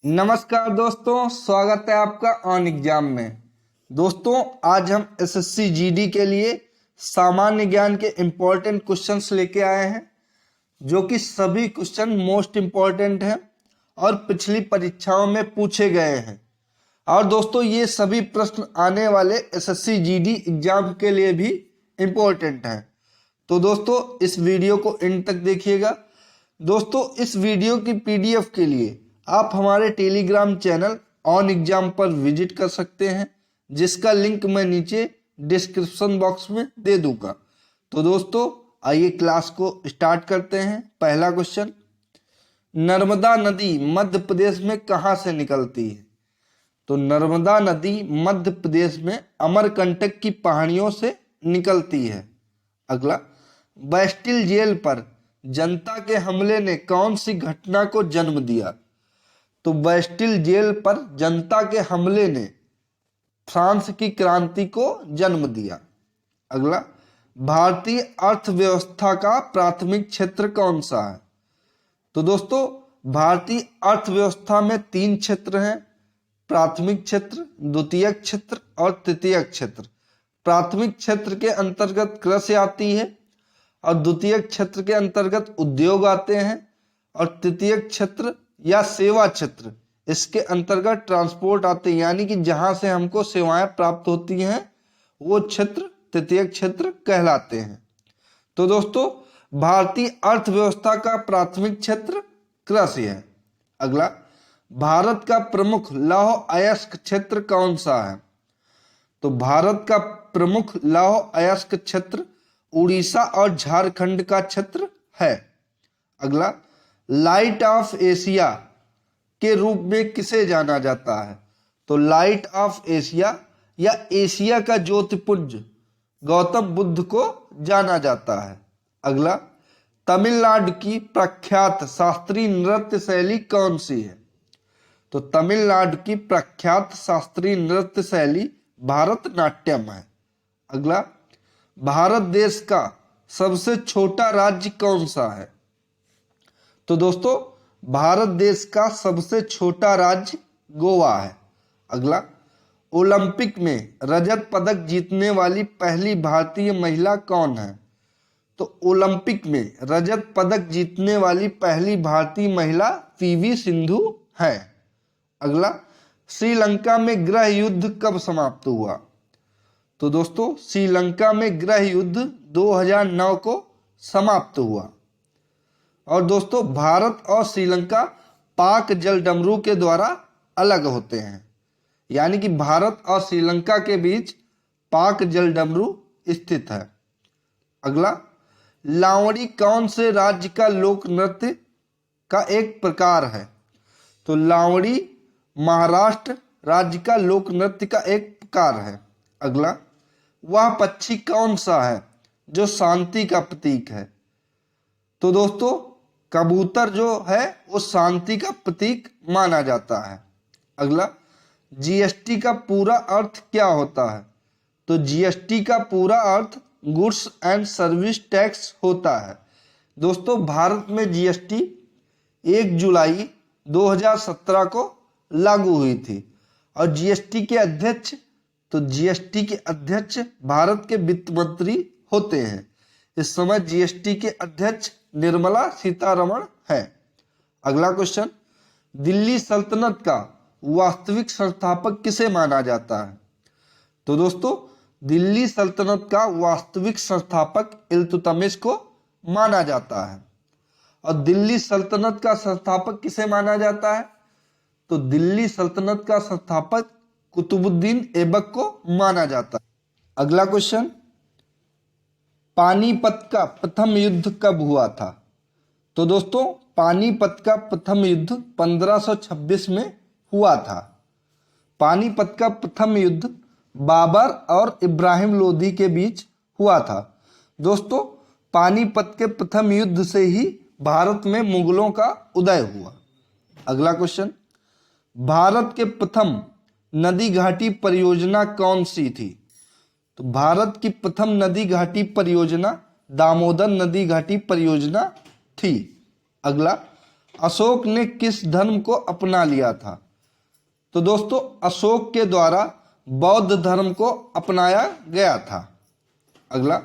नमस्कार दोस्तों, स्वागत है आपका ऑन एग्जाम में। दोस्तों, आज हम एसएससी जीडी के लिए सामान्य ज्ञान के इम्पोर्टेंट क्वेश्चंस लेके आए हैं, जो कि सभी क्वेश्चन मोस्ट इम्पोर्टेंट हैं और पिछली परीक्षाओं में पूछे गए हैं। और दोस्तों, ये सभी प्रश्न आने वाले एसएससी जीडी एग्जाम के लिए भी इम्पोर्टेंट हैं। तो दोस्तों, इस वीडियो को एंड तक देखिएगा। दोस्तों, इस वीडियो की पीडीएफ के लिए आप हमारे टेलीग्राम चैनल ऑन एग्जाम पर विजिट कर सकते हैं, जिसका लिंक मैं नीचे डिस्क्रिप्शन बॉक्स में दे दूंगा। तो दोस्तों, आइए क्लास को स्टार्ट करते हैं। पहला क्वेश्चन, नर्मदा नदी मध्य प्रदेश में कहाँ से निकलती है? तो नर्मदा नदी मध्य प्रदेश में अमरकंटक की पहाड़ियों से निकलती है। अगला, बैस्टिल जेल पर जनता के हमले ने कौन सी घटना को जन्म दिया? तो बैस्टिल जेल पर जनता के हमले ने फ्रांस की क्रांति को जन्म दिया। अगला, भारतीय अर्थव्यवस्था का प्राथमिक क्षेत्र कौन सा है? तो दोस्तों, भारतीय अर्थव्यवस्था में 3 क्षेत्र हैं: प्राथमिक क्षेत्र, द्वितीयक क्षेत्र और तृतीयक क्षेत्र। प्राथमिक क्षेत्र के अंतर्गत कृषि आती है और द्वितीयक क्षेत्र के अंतर्गत उद्योग आते हैं और तृतीयक क्षेत्र या सेवा क्षेत्र, इसके अंतर्गत ट्रांसपोर्ट आते हैं, यानी कि जहां से हमको सेवाएं प्राप्त होती हैं वो क्षेत्र तृतीय क्षेत्र कहलाते हैं। तो दोस्तों, भारतीय अर्थव्यवस्था का प्राथमिक क्षेत्र कृषि है। अगला, भारत का प्रमुख लौह अयस्क क्षेत्र कौन सा है? तो भारत का प्रमुख लौह अयस्क क्षेत्र उड़ीसा और झारखंड का क्षेत्र है। अगला, लाइट ऑफ एशिया के रूप में किसे जाना जाता है? तो लाइट ऑफ एशिया या एशिया का ज्योतिपुंज गौतम बुद्ध को जाना जाता है। अगला, तमिलनाडु की प्रख्यात शास्त्रीय नृत्य शैली कौन सी है? तो तमिलनाडु की प्रख्यात शास्त्रीय नृत्य शैली भारतनाट्यम है। अगला, भारत देश का सबसे छोटा राज्य कौन सा है? तो दोस्तों, भारत देश का सबसे छोटा राज्य गोवा है। अगला, ओलंपिक में रजत पदक जीतने वाली पहली भारतीय महिला कौन है? तो ओलंपिक में रजत पदक जीतने वाली पहली भारतीय महिला पीवी सिंधु है। अगला, श्रीलंका में गृह युद्ध कब समाप्त हुआ? तो दोस्तों, श्रीलंका में गृह युद्ध 2009 को समाप्त हुआ। और दोस्तों, भारत और श्रीलंका पाक जलडमरू के द्वारा अलग होते हैं, यानी कि भारत और श्रीलंका के बीच पाक जलडमरू स्थित है। अगला, लावणी कौन से राज्य का लोक नृत्य का एक प्रकार है? तो लावणी महाराष्ट्र राज्य का लोक नृत्य का एक प्रकार है। अगला, वह पक्षी कौन सा है जो शांति का प्रतीक है? तो दोस्तों, कबूतर जो है वो शांति का प्रतीक माना जाता है। अगला, जीएसटी का पूरा अर्थ क्या होता है? तो जीएसटी का पूरा अर्थ गुड्स एंड सर्विस टैक्स होता है। दोस्तों, भारत में जीएसटी 1 जुलाई 2017 को लागू हुई थी और जीएसटी के अध्यक्ष भारत के वित्त मंत्री होते हैं। इस समय जीएसटी के अध्यक्ष निर्मला सीतारमण है। अगला क्वेश्चन, दिल्ली सल्तनत का वास्तविक संस्थापक किसे माना जाता है? तो दोस्तों, दिल्ली सल्तनत का वास्तविक संस्थापक इल्तुतमिश को माना जाता है। और दिल्ली सल्तनत का संस्थापक किसे माना जाता है? तो दिल्ली सल्तनत का संस्थापक कुतुबुद्दीन ऐबक को माना जाता है। अगला क्वेश्चन, पानीपत का प्रथम युद्ध कब हुआ था? तो दोस्तों, पानीपत का प्रथम युद्ध 1526 में हुआ था। पानीपत का प्रथम युद्ध बाबर और इब्राहिम लोधी के बीच हुआ था। दोस्तों, पानीपत के प्रथम युद्ध से ही भारत में मुगलों का उदय हुआ। अगला क्वेश्चन, भारत के प्रथम नदी घाटी परियोजना कौन सी थी? तो भारत की प्रथम नदी घाटी परियोजना दामोदर नदी घाटी परियोजना थी। अगला, अशोक ने किस धर्म को अपना लिया था? तो दोस्तों अशोक के द्वारा बौद्ध धर्म को अपनाया गया था। अगला,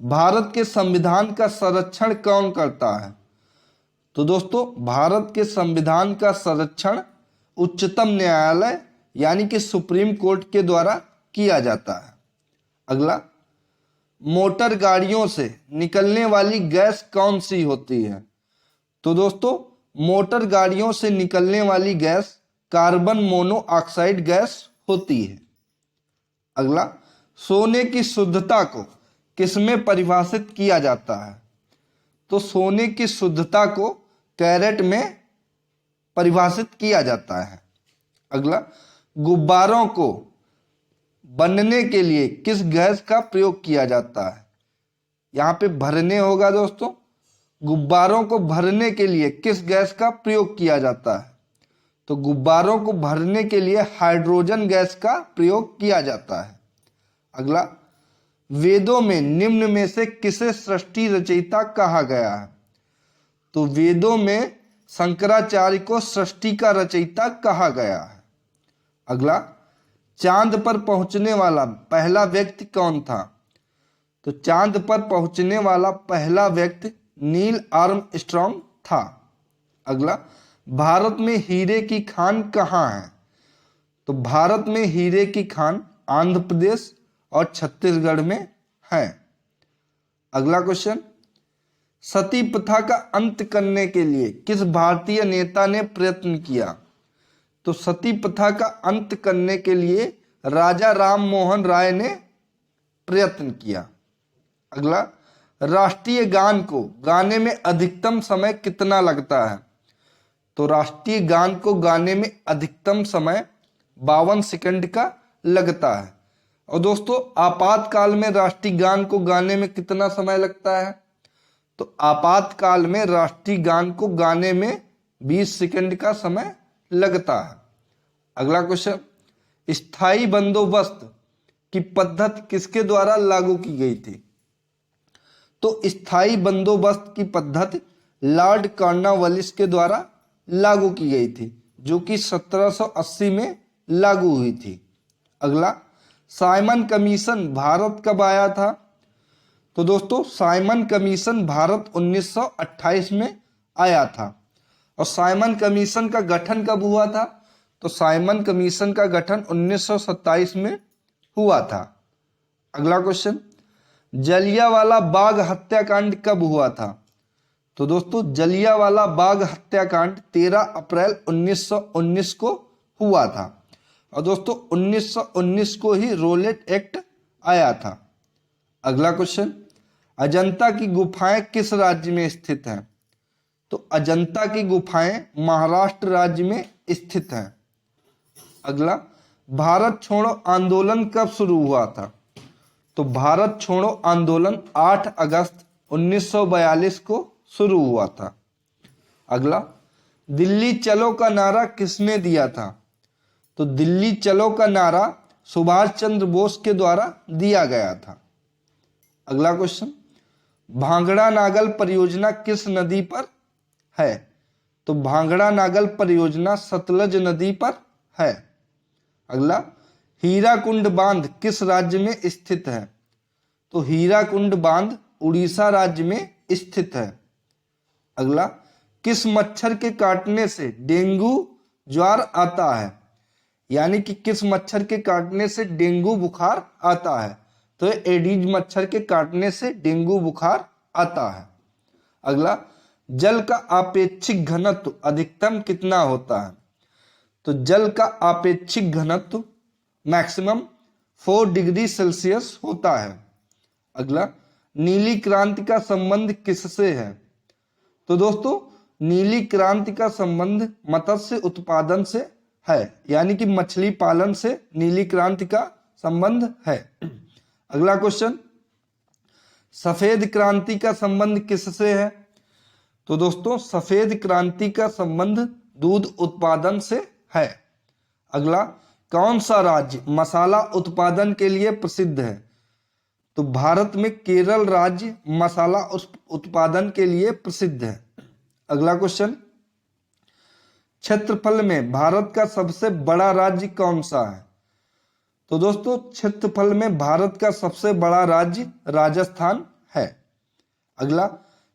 भारत के संविधान का संरक्षण कौन करता है? तो दोस्तों भारत के संविधान का संरक्षण उच्चतम न्यायालय यानी कि सुप्रीम कोर्ट के द्वारा किया जाता है। अगला, मोटर गाड़ियों से निकलने वाली गैस कौन सी होती है? तो दोस्तों मोटर गाड़ियों से निकलने वाली गैस कार्बन मोनोऑक्साइड गैस होती है। अगला, सोने की शुद्धता को किसमें परिभाषित किया जाता है? तो सोने की शुद्धता को कैरेट में परिभाषित किया जाता है। अगला, गुब्बारों को बनने के लिए किस गैस का प्रयोग किया जाता है? यहाँ पे भरने होगा दोस्तों, गुब्बारों को भरने के लिए किस गैस का प्रयोग किया जाता है? तो गुब्बारों को भरने के लिए हाइड्रोजन गैस का प्रयोग किया जाता है। अगला, वेदों में निम्न में से किसे सृष्टि रचयिता कहा गया है? तो वेदों में शंकराचार्य को सृष्टि का रचयिता कहा गया है। अगला, चांद पर पहुंचने वाला पहला व्यक्ति कौन था? तो चांद पर पहुंचने वाला पहला व्यक्ति नील आर्मस्ट्रॉन्ग था। अगला, भारत में हीरे की खान कहाँ है? तो भारत में हीरे की खान आंध्र प्रदेश और छत्तीसगढ़ में है। अगला क्वेश्चन, सती प्रथा का अंत करने के लिए किस भारतीय नेता ने प्रयत्न किया? तो सती प्रथा का अंत करने के लिए राजा राम मोहन राय ने प्रयत्न किया। अगला, राष्ट्रीय गान को गाने में अधिकतम समय कितना लगता है? तो राष्ट्रीय गान को गाने में अधिकतम समय 52 सेकंड का लगता है। और दोस्तों आपातकाल में राष्ट्रीय गान को गाने में कितना समय लगता है? तो आपातकाल में राष्ट्रीय गान को गाने में 20 सेकंड का समय लगता है। अगला क्वेश्चन, स्थायी बंदोबस्त की पद्धति किसके द्वारा लागू की गई थी? तो स्थायी बंदोबस्त की पद्धति लॉर्ड कॉर्नवालिस के द्वारा लागू की गई थी, जो कि 1780 में लागू हुई थी। अगला, साइमन कमीशन भारत कब आया था? तो दोस्तों साइमन कमीशन भारत 1928 में आया था। और साइमन कमीशन का गठन कब हुआ था? तो साइमन कमीशन का गठन 1927 में हुआ था। अगला क्वेश्चन, जलियांवाला बाग हत्याकांड कब हुआ था? तो दोस्तों जलियांवाला बाग हत्याकांड 13 अप्रैल 1919 को हुआ था। और दोस्तों 1919 को ही रोलेट एक्ट आया था। अगला क्वेश्चन, अजंता की गुफाएं किस राज्य में स्थित हैं? तो अजंता की गुफाएं महाराष्ट्र राज्य में स्थित हैं। अगला, भारत छोड़ो आंदोलन कब शुरू हुआ था? तो भारत छोड़ो आंदोलन 8 अगस्त 1942 को शुरू हुआ था। अगला, दिल्ली चलो का नारा किसने दिया था? तो दिल्ली चलो का नारा सुभाष चंद्र बोस के द्वारा दिया गया था। अगला क्वेश्चन, भांगड़ा नागल परियोजना किस नदी पर है? तो भांगड़ा नागल परियोजना सतलज नदी पर है। अगला, हीराकुंड बांध किस राज्य में स्थित है? तो हीराकुंड बांध उड़ीसा राज्य में स्थित है। अगला, किस मच्छर के काटने से डेंगू ज्वर आता है? यानी कि किस मच्छर के काटने से डेंगू बुखार आता है? तो एडीज मच्छर के काटने से डेंगू बुखार आता है। अगला, जल का आपेक्षिक घनत्व अधिकतम कितना होता है? तो जल का आपेक्षिक घनत्व मैक्सिमम 4 डिग्री सेल्सियस होता है। अगला, नीली क्रांति का संबंध किससे है? तो दोस्तों नीली क्रांति का संबंध मत्स्य उत्पादन से है, यानी कि मछली पालन से नीली क्रांति का संबंध है। अगला क्वेश्चन, सफेद क्रांति का संबंध किससे है? तो दोस्तों सफेद क्रांति का संबंध दूध उत्पादन से है। अगला, कौन सा राज्य मसाला उत्पादन के लिए प्रसिद्ध है? तो भारत में केरल राज्य मसाला उत्पादन के लिए प्रसिद्ध है। अगला क्वेश्चन, क्षेत्रफल में भारत का सबसे बड़ा राज्य कौन सा है? तो दोस्तों क्षेत्रफल में भारत का सबसे बड़ा राज्य राजस्थान है। अगला,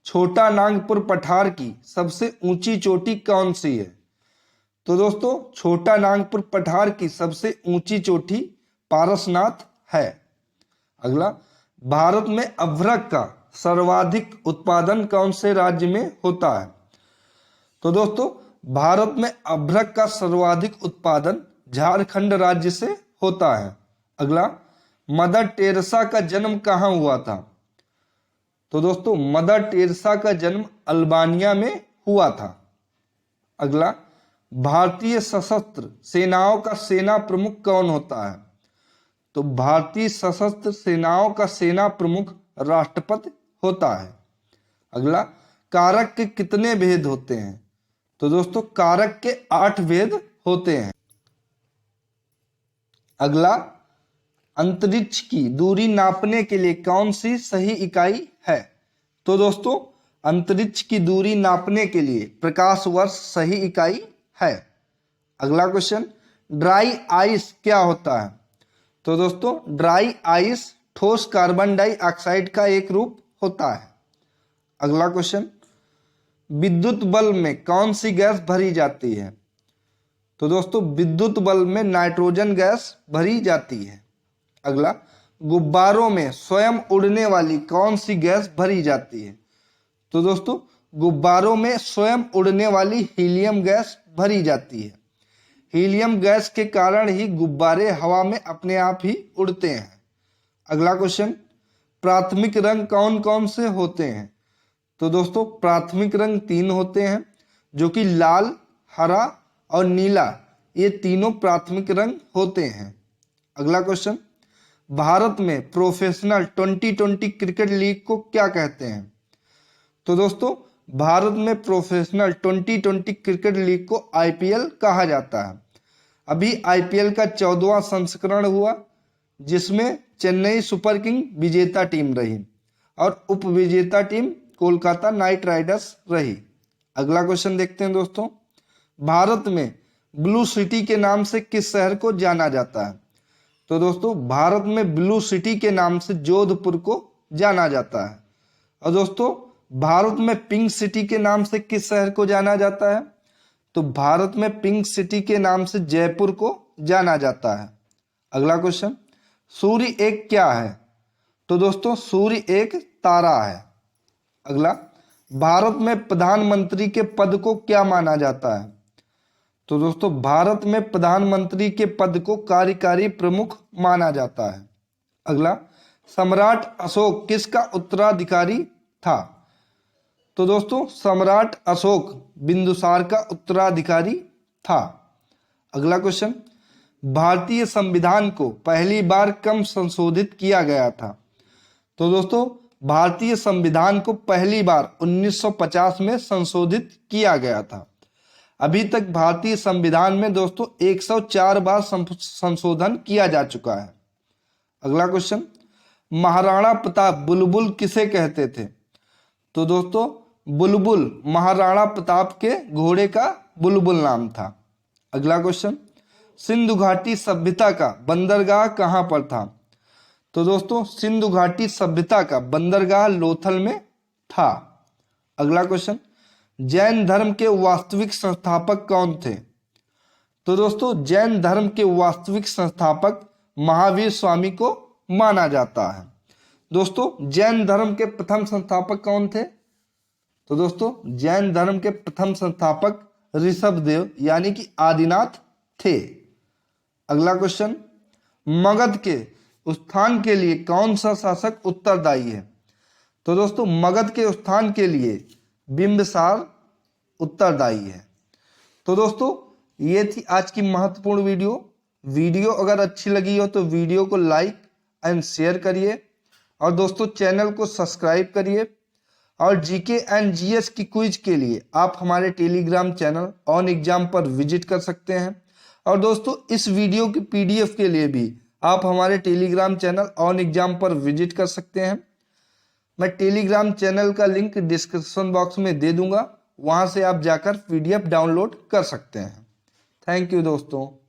छोटा नागपुर पठार की सबसे ऊंची चोटी कौन सी है? तो दोस्तों छोटा नागपुर पठार की सबसे ऊंची चोटी पारसनाथ है। अगला, भारत में अभ्रक का सर्वाधिक उत्पादन कौन से राज्य में होता है? तो दोस्तों भारत में अभ्रक का सर्वाधिक उत्पादन झारखंड राज्य से होता है। अगला, मदर टेरेसा का जन्म कहाँ हुआ था? तो दोस्तों मदर टेरेसा का जन्म अल्बानिया में हुआ था। अगला, भारतीय सशस्त्र सेनाओं का सेना प्रमुख कौन होता है? तो भारतीय सशस्त्र सेनाओं का सेना प्रमुख राष्ट्रपति होता है। अगला, कारक के कितने भेद होते हैं? तो दोस्तों कारक के 8 भेद होते हैं। अगला, अंतरिक्ष की दूरी नापने के लिए कौन सी सही इकाई है? तो दोस्तों अंतरिक्ष की दूरी नापने के लिए प्रकाश वर्ष सही इकाई है। अगला क्वेश्चन, ड्राई आइस क्या होता है? तो दोस्तों ड्राई आइस ठोस कार्बन डाइऑक्साइड का एक रूप होता है। अगला क्वेश्चन, विद्युत बल्ब में कौन सी गैस भरी जाती है? तो दोस्तों विद्युत बल्ब में नाइट्रोजन गैस भरी जाती है। अगला, गुब्बारों में स्वयं उड़ने वाली कौन सी गैस भरी जाती है? तो दोस्तों गुब्बारों में स्वयं उड़ने वाली हीलियम गैस भरी जाती है। हीलियम गैस के कारण ही गुब्बारे हवा में अपने आप ही उड़ते हैं। अगला क्वेश्चन, प्राथमिक रंग कौन कौन से होते हैं? तो दोस्तों प्राथमिक रंग 3 होते हैं, जो कि लाल, हरा और नीला, ये तीनों प्राथमिक रंग होते हैं। अगला क्वेश्चन, भारत में प्रोफेशनल 2020 क्रिकेट लीग को क्या कहते हैं? तो दोस्तों भारत में प्रोफेशनल 2020 क्रिकेट लीग को आईपीएल कहा जाता है। अभी आईपीएल का 14वां संस्करण हुआ, जिसमें चेन्नई सुपर किंग विजेता टीम रही और उप विजेता टीम कोलकाता नाइट राइडर्स रही। अगला क्वेश्चन देखते हैं दोस्तों, भारत में ब्लू सिटी के नाम से किस शहर को जाना जाता है? तो दोस्तों भारत में ब्लू सिटी के नाम से जोधपुर को जाना जाता है। और दोस्तों भारत में पिंक सिटी के नाम से किस शहर को जाना जाता है? तो भारत में पिंक सिटी के नाम से जयपुर को जाना जाता है। अगला क्वेश्चन, सूर्य एक क्या है? तो दोस्तों सूर्य एक तारा है। अगला, भारत में प्रधानमंत्री के पद को क्या माना जाता है? तो दोस्तों भारत में प्रधानमंत्री के पद को कार्यकारी प्रमुख माना जाता है। अगला, सम्राट अशोक किसका उत्तराधिकारी था? तो दोस्तों सम्राट अशोक बिंदुसार का उत्तराधिकारी था। अगला क्वेश्चन, भारतीय संविधान को पहली बार कब संशोधित किया गया था? तो दोस्तों भारतीय संविधान को पहली बार 1950 में संशोधित किया गया था। अभी तक भारतीय संविधान में दोस्तों 104 बार संशोधन किया जा चुका है। अगला क्वेश्चन, महाराणा प्रताप बुलबुल किसे कहते थे? तो दोस्तों बुलबुल महाराणा प्रताप के घोड़े का बुलबुल नाम था। अगला क्वेश्चन, सिंधु घाटी सभ्यता का बंदरगाह कहां पर था? तो दोस्तों सिंधु घाटी सभ्यता का बंदरगाह लोथल में था। अगला क्वेश्चन, जैन धर्म के वास्तविक संस्थापक कौन थे? तो दोस्तों जैन धर्म के वास्तविक संस्थापक महावीर स्वामी को माना जाता है। दोस्तों जैन धर्म के प्रथम संस्थापक कौन थे? तो दोस्तों जैन धर्म के प्रथम संस्थापक ऋषभदेव यानी कि आदिनाथ थे। अगला क्वेश्चन, मगध के उत्थान के लिए कौन सा शासक उत्तरदायी है? तो दोस्तों मगध के उत्थान के लिए बिंबिसार उत्तरदायी है। तो दोस्तों ये थी आज की महत्वपूर्ण वीडियो अगर अच्छी लगी हो तो वीडियो को लाइक एंड शेयर करिए और दोस्तों चैनल को सब्सक्राइब करिए। और जीके एंड जीएस की क्विज के लिए आप हमारे टेलीग्राम चैनल ऑन एग्जाम पर विजिट कर सकते हैं। और दोस्तों इस वीडियो की पीडीएफ के लिए भी आप हमारे टेलीग्राम चैनल ऑन एग्जाम पर विजिट कर सकते हैं। मैं टेलीग्राम चैनल का लिंक डिस्क्रिप्शन बॉक्स में दे दूंगा, वहाँ से आप जाकर PDF डाउनलोड कर सकते हैं। थैंक यू दोस्तों।